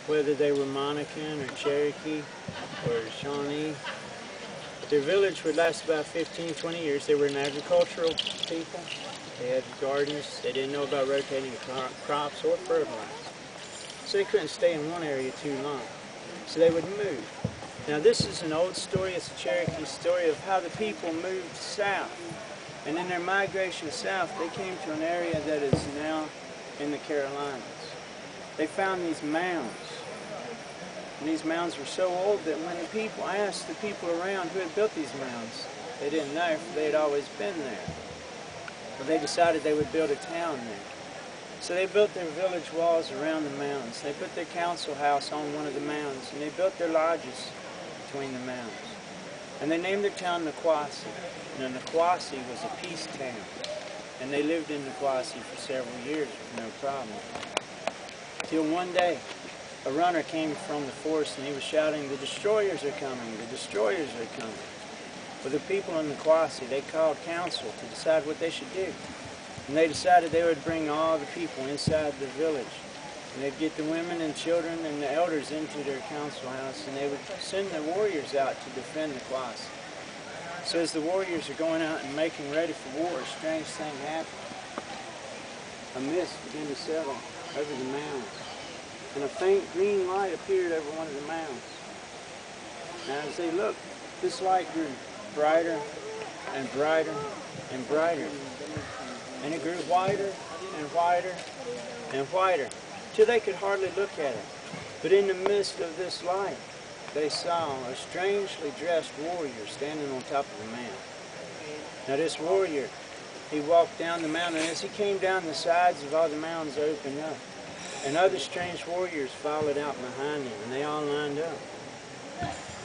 whether they were Molocan or Cherokee or Shawnee. Their village would last about 15, 20 years. They were an agricultural people. They had gardens. They didn't know about rotating crops or fertilizer. So they couldn't stay in one area too long. So they would move. Now this is an old story. It's a Cherokee story of how the people moved south. And in their migration south, they came to an area that is now in the Carolinas. They found these mounds. And these mounds were so old that when the people asked the people around who had built these mounds, they didn't know if they had always been there. But they decided they would build a town there. So they built their village walls around the mounds. They put their council house on one of the mounds, and they built their lodges between the mounds. And they named their town Niquosi. Now Niquosi was a peace town, and they lived in Niquosi for several years with no problem. Till one day, a runner came from the forest and he was shouting, "The destroyers are coming, the destroyers are coming." Well, the people in Niquosi, they called council to decide what they should do. And they decided they would bring all the people inside the village. And they'd get the women and children and the elders into their council house, and they would send the warriors out to defend Niquosi. So as the warriors are going out and making ready for war, a strange thing happened. A mist began to settle over the mounds, and a faint green light appeared over one of the mounds. Now as they looked, this light grew brighter and brighter and brighter. And it grew whiter and whiter and whiter, till they could hardly look at it. But in the midst of this light, they saw a strangely dressed warrior standing on top of the mound. Now this warrior, he walked down the mountain, and as he came down, the sides of all the mountains opened up. And other strange warriors followed out behind him, and they all lined up.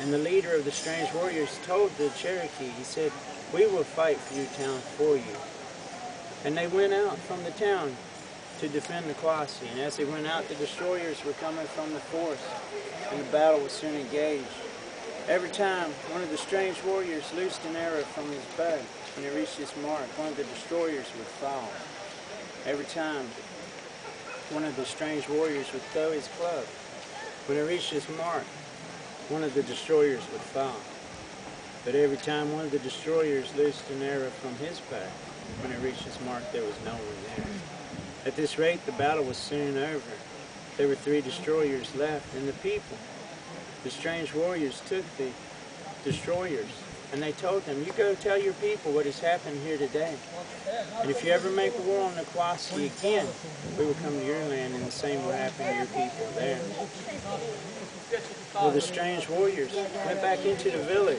And the leader of the strange warriors told the Cherokee, he said, "We will fight for your town for you." And they went out from the town to defend Niquosi. And as they went out, the destroyers were coming from the forest, and the battle was soon engaged. Every time one of the strange warriors loosed an arrow from his bow, when it reached its mark, one of the destroyers would fall. Every time one of the strange warriors would throw his club, when it reached its mark, one of the destroyers would fall. But every time one of the destroyers loosed an arrow from his bow, when it reached its mark, there was no one there. At this rate, the battle was soon over. There were 3 destroyers left, and the people, the strange warriors, took the destroyers, and they told them, "You go tell your people what has happened here today. And if you ever make war on Niquosi again, we will come to your land, and the same will happen to your people there." Well, the strange warriors went back into the village.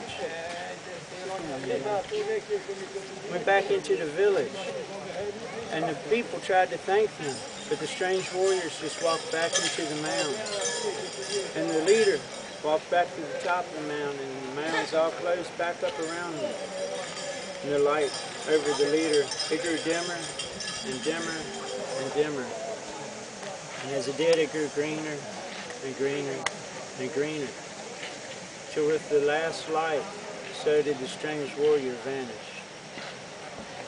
And the people tried to thank them, but the strange warriors just walked back into the mound. And the leader walked back to the top of the mound, and the mounds all closed back up around him. And the light over the leader, it grew dimmer and dimmer and dimmer. And as it did, it grew greener and greener and greener, till with the last light, so did the strange warrior vanish.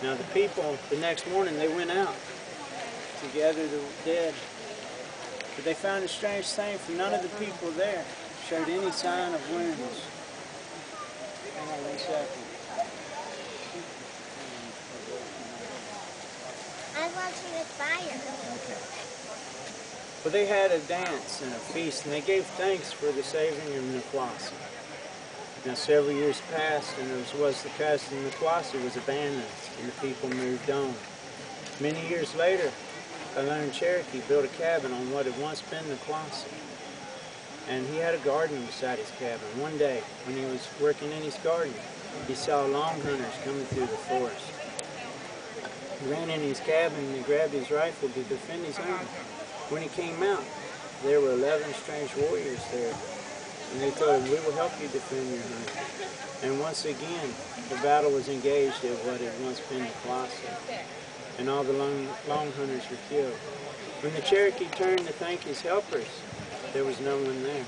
Now the people, the next morning, they went out to gather the dead. But they found a strange thing, for none of the people there showed any sign of wounds. Hang on 1 second. I was watching the fire. Okay. Well, they had a dance and a feast, and they gave thanks for the saving of Niquosi. Now several years passed, and as was the custom, Niquosi was abandoned, and the people moved on. Many years later, a lone Cherokee built a cabin on what had once been Niquosi. And he had a garden beside his cabin. One day, when he was working in his garden, he saw long hunters coming through the forest. He ran in his cabin and he grabbed his rifle to defend his own. When he came out, there were 11 strange warriors there. And they told him, "We will help you defend your hunt." And once again, the battle was engaged at what had once been Niquosi, and all the long hunters were killed. When the Cherokee turned to thank his helpers, there was no one there.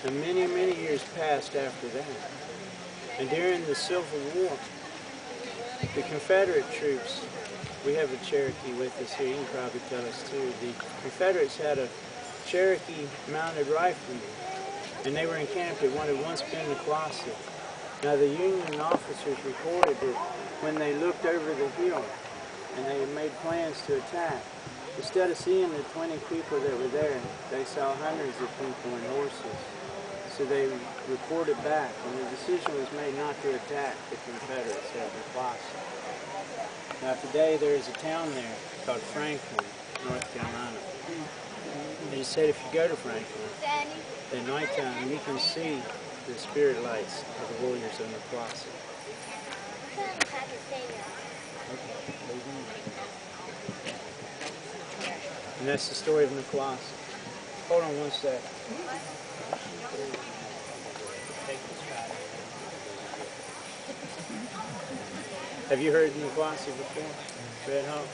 And many, many years passed after that. And during the Civil War, the Confederate troops, we have a Cherokee with us here, he can probably tell us too, the Confederates had a Cherokee mounted riflemen, and they were encamped at what had once been the closet. Now the Union officers reported that when they looked over the hill and they had made plans to attack, instead of seeing the 20 people that were there, they saw hundreds of people and horses. So they reported back, and the decision was made not to attack the Confederates at the closet. Now today there is a town there called Franklin, North Carolina. And it said if you go to Franklin, at nighttime you can see the spirit lights of the warriors in the closet. And that's the story of the closet. Hold on one sec. Have you heard the closet before? Red Hawk?